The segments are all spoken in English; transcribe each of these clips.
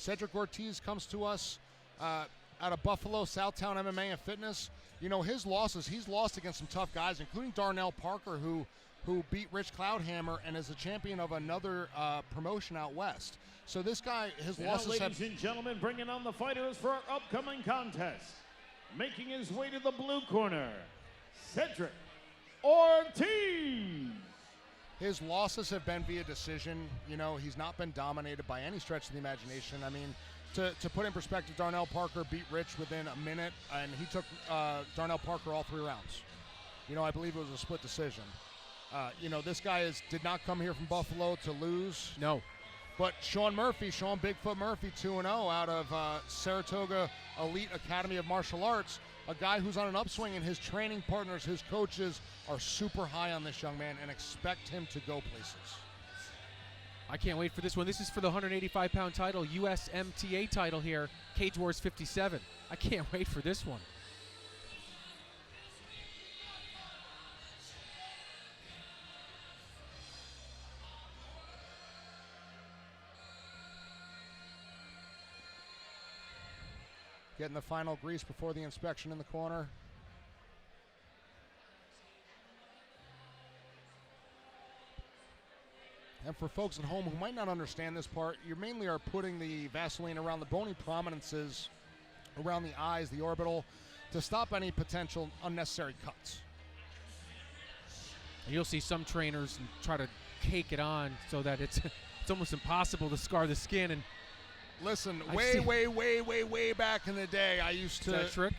Cedric Ortiz comes to us out of Buffalo, Southtown MMA and Fitness. You know, his losses, he's lost against some tough guys, including Darnell Parker, who beat Rich Cloudhammer and is a champion of another promotion out west. So this guy, his losses have... Ladies and gentlemen, bringing on the fighters for our upcoming contest. Making his way to the blue corner, Cedric Ortiz. His losses have been via decision. You know, he's not been dominated by any stretch of the imagination. I mean, to put in perspective, Darnell Parker beat Rich within a minute, and he took Darnell Parker all 3 rounds. You know, I believe it was a split decision. You know, this guy did not come here from Buffalo to lose. No. But Sean Bigfoot Murphy, 2-0 out of Saratoga Elite Academy of Martial Arts, a guy who's on an upswing, and his training partners, his coaches, are super high on this young man and expect him to go places. I can't wait for this one. This is for the 185-pound title, USMTA title here, Cage Wars 57. I can't wait for this one. Getting the final grease before the inspection in the corner. And for folks at home who might not understand this part, you mainly are putting the Vaseline around the bony prominences, around the eyes, the orbital, to stop any potential unnecessary cuts. And you'll see some trainers try to cake it on so that it's almost impossible to scar the skin. And listen, way back in the day, I used to... Is that a trick?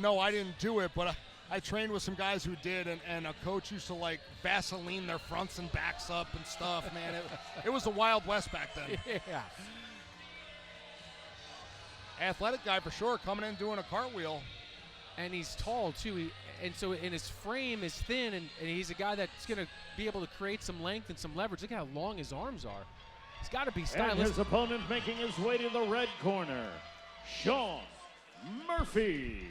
No, I didn't do it, but I trained with some guys who did, and a coach used to, like, Vaseline their fronts and backs up and stuff, man. It was the Wild West back then. Yeah. Athletic guy for sure, coming in doing a cartwheel. And he's tall, too. And his frame is thin, and he's a guy that's going to be able to create some length and some leverage. Look at how long his arms are. He's got to be stylish. And his opponent making his way to the red corner, Sean Murphy.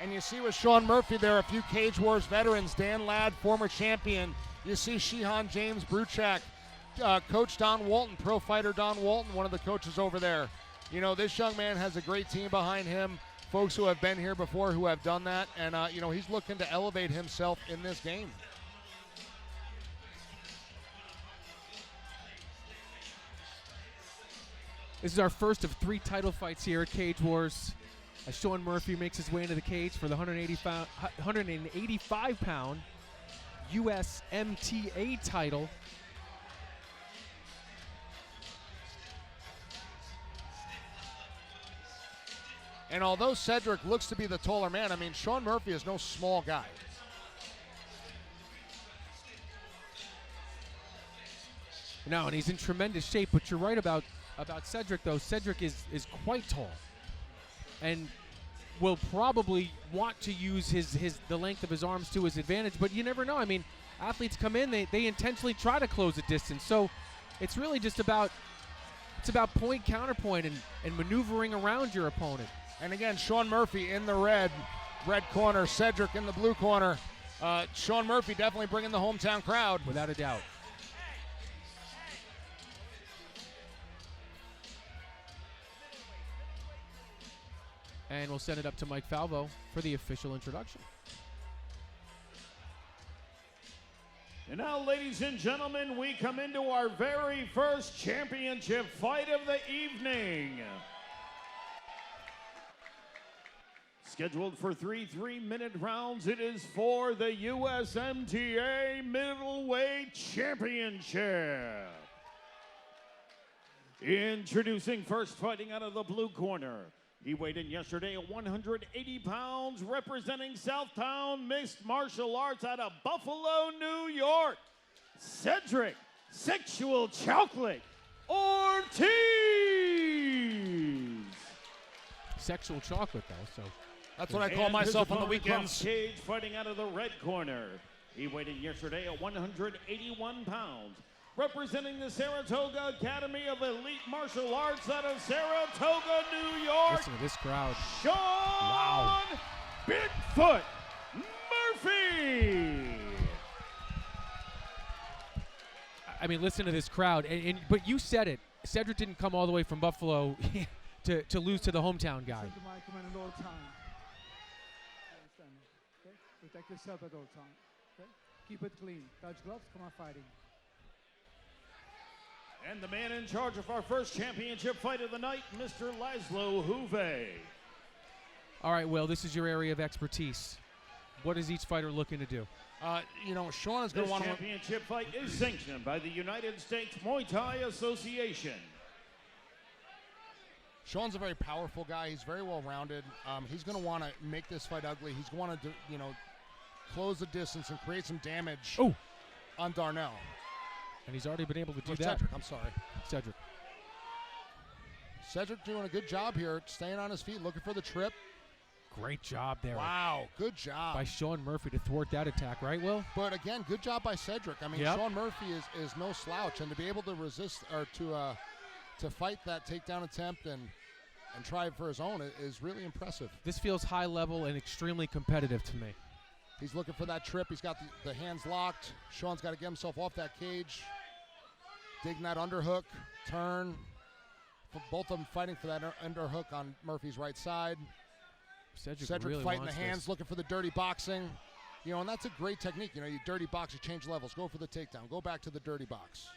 And you see with Sean Murphy there, a few Cage Wars veterans, Dan Ladd, former champion. You see Sheehan James Bruchak, Coach Don Walton, pro fighter Don Walton, one of the coaches over there. You know, this young man has a great team behind him, folks who have been here before who have done that, and, you know, he's looking to elevate himself in this game. This is our first of 3 title fights here at Cage Wars, as Sean Murphy makes his way into the cage for the 185-pound USMTA title. And although Cedric looks to be the taller man, I mean, Sean Murphy is no small guy. No, and he's in tremendous shape, but you're right about Cedric, though. Cedric is quite tall and will probably want to use the length of his arms to his advantage, but you never know. I mean, athletes come in, they intentionally try to close the distance, so it's really just about point, counterpoint, and maneuvering around your opponent. And again, Sean Murphy in the red corner, Cedric in the blue corner. Sean Murphy definitely bringing the hometown crowd. Without a doubt. And we'll send it up to Mike Falvo for the official introduction. And now, ladies and gentlemen, we come into our very first championship fight of the evening. Scheduled for 3 3-minute rounds, it is for the USMTA Middleweight Championship. Introducing first, fighting out of the blue corner. He weighed in yesterday at 180 pounds, representing Southtown Mixed Martial Arts out of Buffalo, New York, Cedric Sexual Chocolate Ortiz. Sexual chocolate, though, so. That's what I call myself on the weekends. Cage fighting out of the red corner. He weighed in yesterday at 181 pounds, representing the Saratoga Academy of Elite Martial Arts out of Saratoga, New York. Listen to this crowd. Sean Bigfoot Murphy. I mean, listen to this crowd. But you said it. Cedric didn't come all the way from Buffalo to lose to the hometown guy. Listen to my command at all time. You understand me? Okay? Protect yourself at all time. Okay? Keep it clean. Touch gloves, come on fighting. And the man in charge of our first championship fight of the night, Mr. Laszlo Juve. All right, Will, this is your area of expertise. What is each fighter looking to do? Sean is going This to want to. championship fight is sanctioned by the United States Muay Thai Association. Sean's a very powerful guy. He's very well-rounded. He's going to want to make this fight ugly. He's going to want to, close the distance and create some damage on Darnell. And he's already been able to do that. Cedric, I'm sorry. Cedric. Cedric doing a good job here, staying on his feet, looking for the trip. Great job there. Wow, good job. By Sean Murphy to thwart that attack, right, Will? But again, good job by Cedric. I mean, Yep. Sean Murphy is no slouch, and to be able to resist or to fight that takedown attempt and try for his own is really impressive. This feels high level and extremely competitive to me. He's looking for that trip. He's got the hands locked. Sean's got to get himself off that cage. Digging that underhook, turn. Both of them fighting for that underhook on Murphy's right side. Cedric really fighting the wants hands, this. looking for the dirty boxing. And that's a great technique. You dirty box, you change levels. Go for the takedown. Go back to the dirty box.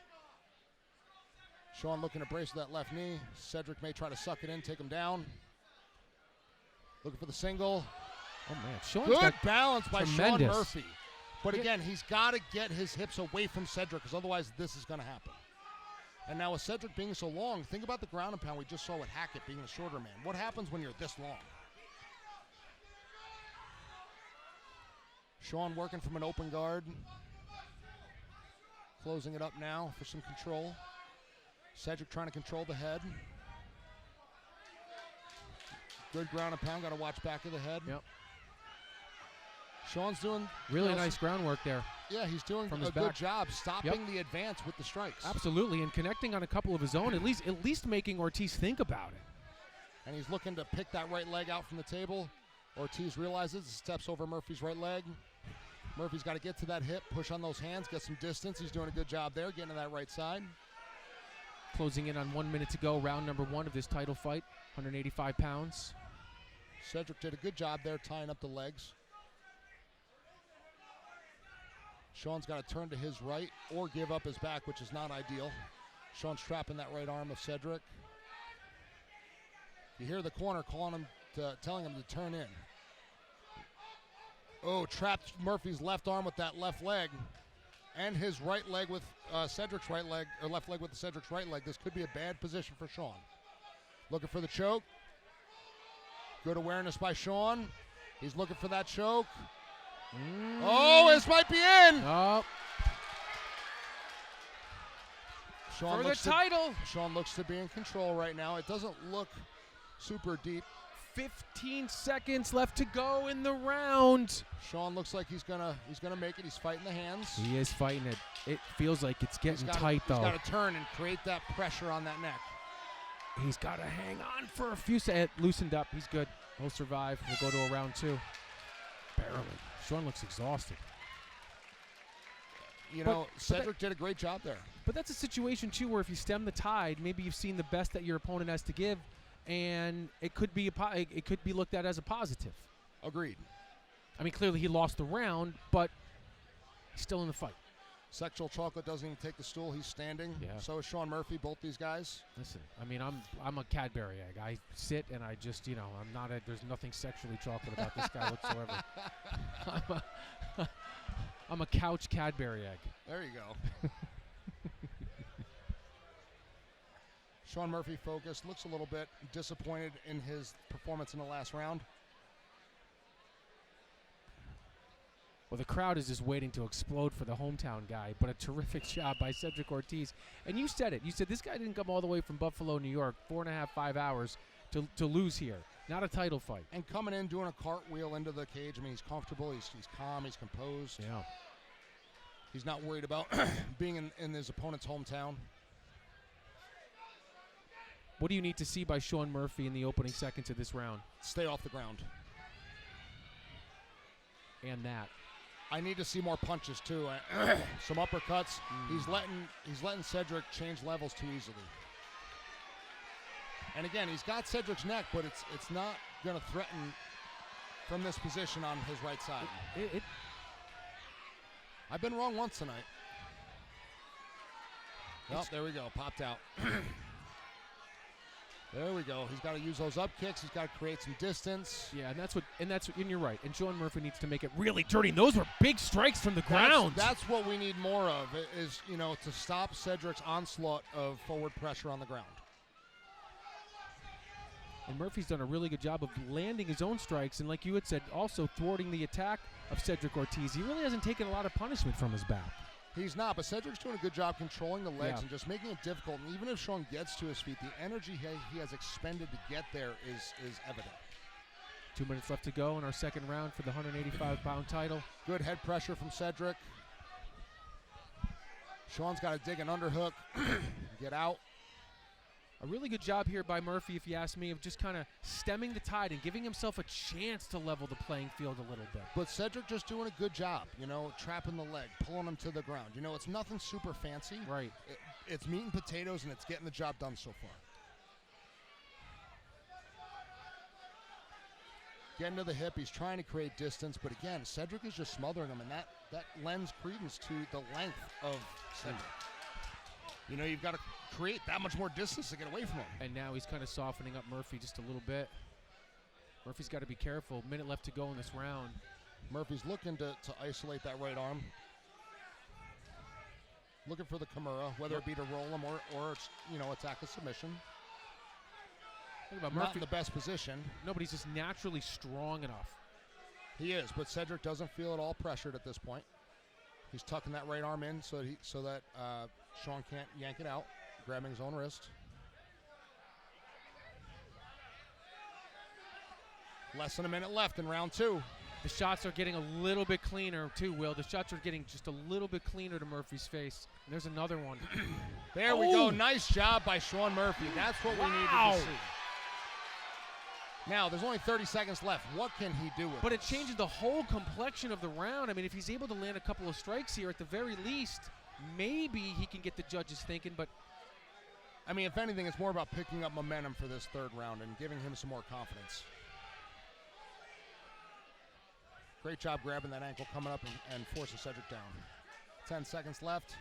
Sean looking to brace with that left knee. Cedric may try to suck it in, take him down. Looking for the single. Oh, man. Sean's Good got balance by Sean tremendous. Murphy. But again, he's got to get his hips away from Cedric because otherwise this is going to happen. And now with Cedric being so long, think about the ground and pound we just saw with Hackett being the shorter man. What happens when you're this long? Sean working from an open guard. Closing it up now for some control. Cedric trying to control the head. Good ground and pound. Got to watch back of the head. Yep. Sean's doing really nice groundwork there. Yeah, he's doing From a his good back. job stopping the advance with the strikes. Absolutely, and connecting on a couple of his own, at least making Ortiz think about it. And he's looking to pick that right leg out from the table. Ortiz realizes, steps over Murphy's right leg. Murphy's got to get to that hip, push on those hands, get some distance. He's doing a good job there, getting to that right side. Closing in on 1 minute to go, round number 1 of this title fight, 185 pounds. Cedric did a good job there tying up the legs. Sean's got to turn to his right or give up his back, which is not ideal. Sean's trapping that right arm of Cedric. You hear the corner calling him, telling him to turn in. Oh, trapped Murphy's left arm with that left leg. And his right leg with Cedric's right leg, or left leg with Cedric's right leg. This could be a bad position for Sean. Looking for the choke. Good awareness by Sean. He's looking for that choke. Oh, this might be in. Oh, Sean for the looks title. Sean looks to be in control right now. It doesn't look super deep. 15 seconds left to go in the round. Sean looks like he's gonna make it. He's fighting the hands. He is fighting it. It feels like it's getting tight, He's though. got to turn and create that pressure on that neck. He's got to hang on for a few seconds. Loosened up. He's good. He'll survive. We'll go to a round 2. Barely. Sean looks exhausted. Cedric did a great job there. But that's a situation, too, where if you stem the tide, maybe you've seen the best that your opponent has to give, and it could be looked at as a positive. Agreed. I mean, clearly he lost the round, but he's still in the fight. Sexual Chocolate doesn't even take the stool. He's standing. Yeah. So is Sean Murphy, both these guys. Listen, I mean, I'm a Cadbury egg. I sit and I just, I'm not there's nothing sexually chocolate about this guy whatsoever. I'm a couch Cadbury egg. There you go. Sean Murphy focused, looks a little bit disappointed in his performance in the last round. Well, the crowd is just waiting to explode for the hometown guy, but a terrific job by Cedric Ortiz. And you said it. You said this guy didn't come all the way from Buffalo, New York, 4.5, 5 hours to lose here. Not a title fight. And coming in, doing a cartwheel into the cage. I mean, he's comfortable. He's calm. He's composed. Yeah. He's not worried about being in his opponent's hometown. What do you need to see by Sean Murphy in the opening seconds of this round? Stay off the ground. And that. I need to see more punches too. Some uppercuts. He's letting Cedric change levels too easily. And again, he's got Cedric's neck, but it's not going to threaten from this position on his right side. I've been wrong once tonight. Oh, there we go. Popped out. There we go. He's got to use those up kicks. He's got to create some distance. Yeah, and you're right. And Sean Murphy needs to make it really dirty. And those were big strikes from the ground. That's what we need more of, is, to stop Cedric's onslaught of forward pressure on the ground. And Murphy's done a really good job of landing his own strikes, and like you had said, also thwarting the attack of Cedric Ortiz. He really hasn't taken a lot of punishment from his back. He's not, but Cedric's doing a good job controlling the legs and just making it difficult. And even if Sean gets to his feet, the energy he has expended to get there is evident. 2 minutes left to go in our second round for the 185-pound title. Good head pressure from Cedric. Sean's got to dig an underhook, get out. A really good job here by Murphy, if you ask me, of just kind of stemming the tide and giving himself a chance to level the playing field a little bit. But Cedric just doing a good job, trapping the leg, pulling him to the ground. It's nothing super fancy. Right. It's meat and potatoes, and it's getting the job done so far. Getting to the hip, he's trying to create distance, but again, Cedric is just smothering him, and that lends credence to the length of Cedric. You've got to create that much more distance to get away from him. And now he's kind of softening up Murphy just a little bit. Murphy's got to be careful. Minute left to go in this round. Murphy's looking to isolate that right arm. Looking for the Kimura, whether it be to roll him or attack a submission. Think about Not Murphy in the best position. No, but he's just naturally strong enough. He is, but Cedric doesn't feel at all pressured at this point. He's tucking that right arm in so that Sean can't yank it out, grabbing his own wrist. Less than a minute left in round 2. The shots are getting a little bit cleaner too, Will. The shots are getting just a little bit cleaner to Murphy's face. And there's another one. There we go. Nice job by Sean Murphy. That's what we needed to see. Now, there's only 30 seconds left. What can he do with But this? it changes the whole complexion of the round. I mean, if he's able to land a couple of strikes here, at the very least, maybe he can get the judges thinking. But I mean, if anything, it's more about picking up momentum for this third round and giving him some more confidence. Great job grabbing that ankle, coming up and forcing Cedric down. 10 seconds left.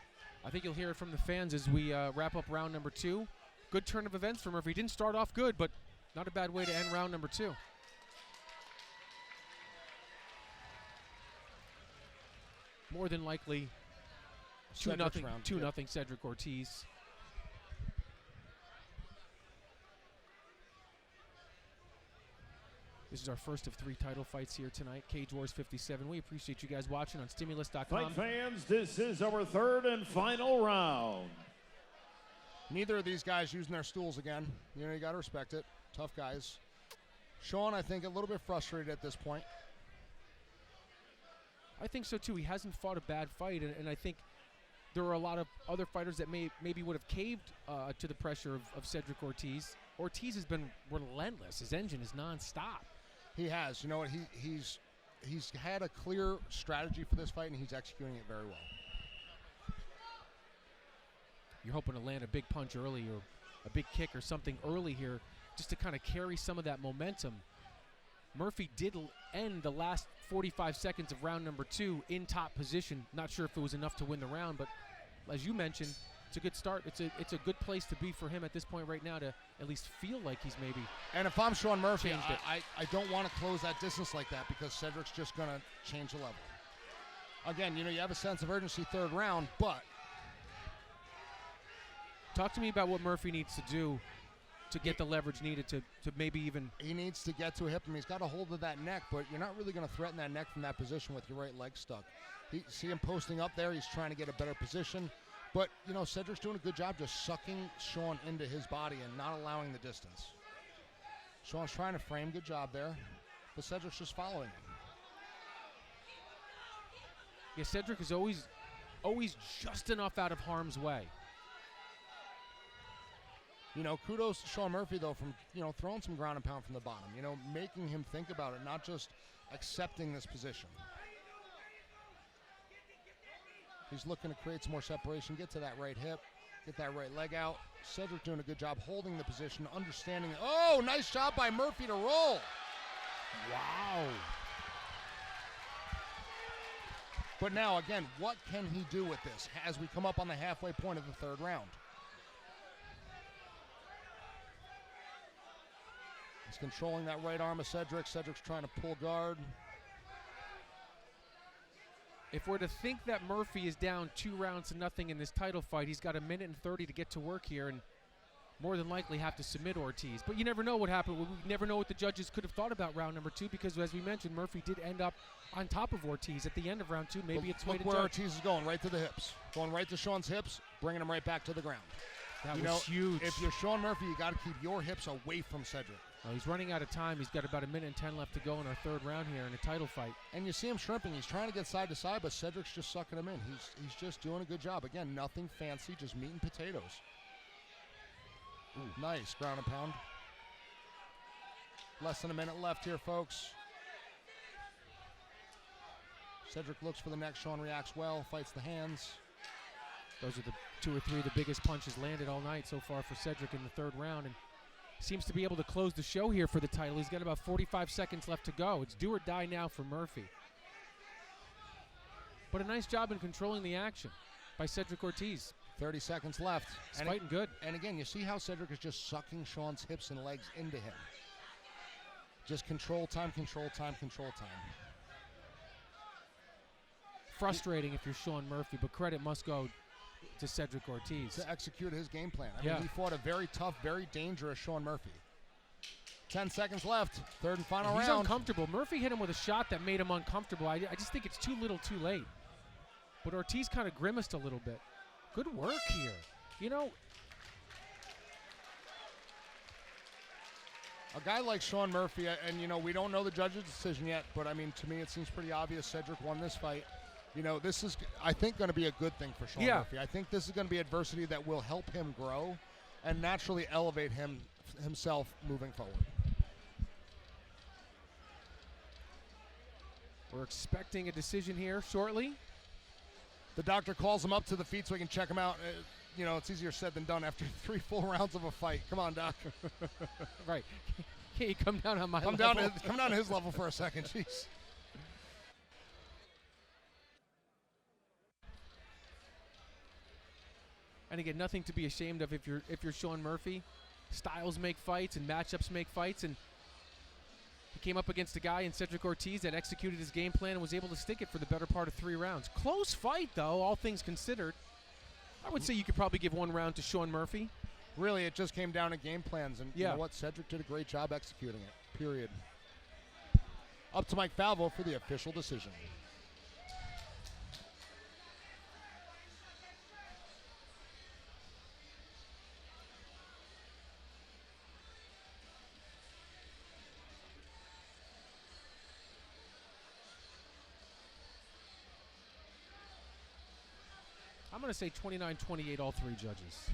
I think you'll hear it from the fans as we wrap up round number 2. Good turn of events for Murphy. He didn't start off good, but not a bad way to end round number 2. More than likely, 2-0 Cedric Ortiz. This is our first of 3 title fights here tonight. Cage Wars 57. We appreciate you guys watching on Stimulus.com. Fight fans, this is our third and final round. Neither of these guys using their stools again. You got to respect it. Tough guys. Sean, I think, a little bit frustrated at this point. I think so, too. He hasn't fought a bad fight, and I think there are a lot of other fighters that maybe would have caved to the pressure of Cedric Ortiz. Ortiz has been relentless. His engine is nonstop. He has. You know what? He's had a clear strategy for this fight, and he's executing it very well. You're hoping to land a big punch early or a big kick or something early here just to kind of carry some of that momentum. Murphy did end the last 45 seconds of round number 2 in top position. Not sure if it was enough to win the round, but as you mentioned, it's a good start. It's a good place to be for him at this point right now to at least feel like he's maybe. And if I'm Sean Murphy, changed it. I don't want to close that distance like that because Cedric's just going to change the level. Again, you have a sense of urgency third round, but. Talk to me about what Murphy needs to do to get the leverage needed to maybe even. He needs to get to a hip. I mean, he's got a hold of that neck, but you're not really going to threaten that neck from that position with your right leg stuck. See him posting up there. He's trying to get a better position. But, Cedric's doing a good job just sucking Sean into his body and not allowing the distance. Sean's trying to frame. Good job there. But Cedric's just following him. Yeah, Cedric is always just enough out of harm's way. Kudos to Sean Murphy, though, from, throwing some ground and pound from the bottom. Making him think about it, not just accepting this position. He's looking to create some more separation, get to that right hip. Get that right leg out. Cedric doing a good job holding the position, understanding it. Oh, nice job by Murphy to roll. Wow. But now, again, what can he do with this as we come up on the halfway point of the third round? He's controlling that right arm of Cedric. Cedric's trying to pull guard. If we're to think that Murphy is down 2-0 in this title fight, he's got 1:30 to get to work here and more than likely have to submit Ortiz. But you never know what happened. We never know what the judges could have thought about round number 2 because, as we mentioned, Murphy did end up on top of Ortiz at the end of round 2. Maybe it's way look to where judge. Ortiz is going, right to the hips. Going right to Sean's hips, bringing him right back to the ground. That was huge. If you're Sean Murphy, you got to keep your hips away from Cedric. Oh, he's running out of time. He's got about 1:10 left to go in our third round here in a title fight. And you see him shrimping. He's trying to get side to side, but Cedric's just sucking him in. He's just doing a good job. Again, nothing fancy, just meat and potatoes. Ooh, nice ground and pound. Less than a minute left here, folks. Cedric looks for the next. Sean reacts well, fights the hands. Those are the 2 or 3 of the biggest punches landed all night so far for Cedric in the third round, and seems to be able to close the show here for the title. He's got about 45 seconds left to go. It's do or die now for Murphy. But a nice job in controlling the action by Cedric Ortiz. 30 seconds left. He's fighting good. And again, you see how Cedric is just sucking Sean's hips and legs into him. Just control time, control time, control time. Frustrating if you're Sean Murphy, but credit must go to Cedric Ortiz. To execute his game plan. I Yeah. mean, he fought a very tough, very dangerous Sean Murphy. 10 seconds left. Third and final He's round. uncomfortable. Murphy hit him with a shot that made him uncomfortable. I just think it's too little too late. But Ortiz kind of grimaced a little bit. Good work here. You know, A guy like Sean Murphy, and you know, we don't know the judge's decision yet, but I mean, to me, it seems pretty obvious Cedric won this fight. You know, this is, I think, going to be a good thing for Sean Murphy. I think this is going to be adversity that will help him grow and naturally elevate himself moving forward. we're expecting a decision here shortly. The doctor calls him up to the feet so he can check him out. You know, it's easier said than done after 3 full rounds of a fight. Come on, doc. Right. Can you come down on my Come level? come down to his level for a second. Jeez. And again, nothing to be ashamed of if you're Sean Murphy. Styles make fights and matchups make fights, and he came up against a guy in Cedric Ortiz that executed his game plan and was able to stick it for the better part of 3 rounds. Close fight, though, all things considered. I would say you could probably give 1 round to Sean Murphy. Really, it just came down to game plans, and you Yeah. know what? Cedric did a great job executing it, period. Up to Mike Falvo for the official decision. I'm going to say 29-28, all 3 judges.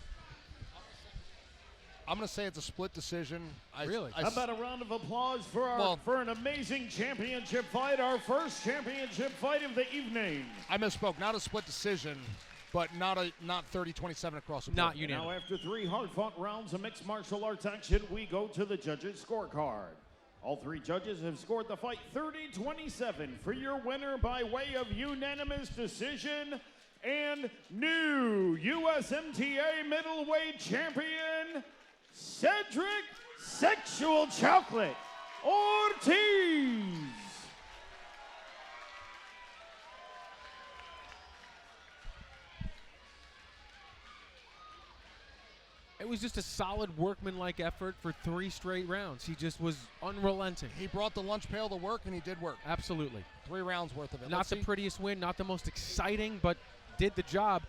I'm going to say it's a split decision. Really? How about a round of applause for an amazing championship fight, our first championship fight of the evening. I misspoke. Not a split decision, but not 30-27 across the board. Not unanimous. Now, after 3 hard-fought rounds of mixed martial arts action, we go to the judges' scorecard. All 3 judges have scored the fight 30-27 for your winner by way of unanimous decision and new USMTA middleweight champion, Cedric Sexual Chocolate Ortiz. It was just a solid workman-like effort for 3 straight rounds. He just was unrelenting. He brought the lunch pail to work, and he did work. Absolutely. 3 rounds worth of it. Not the prettiest win, not the most exciting, but did the job.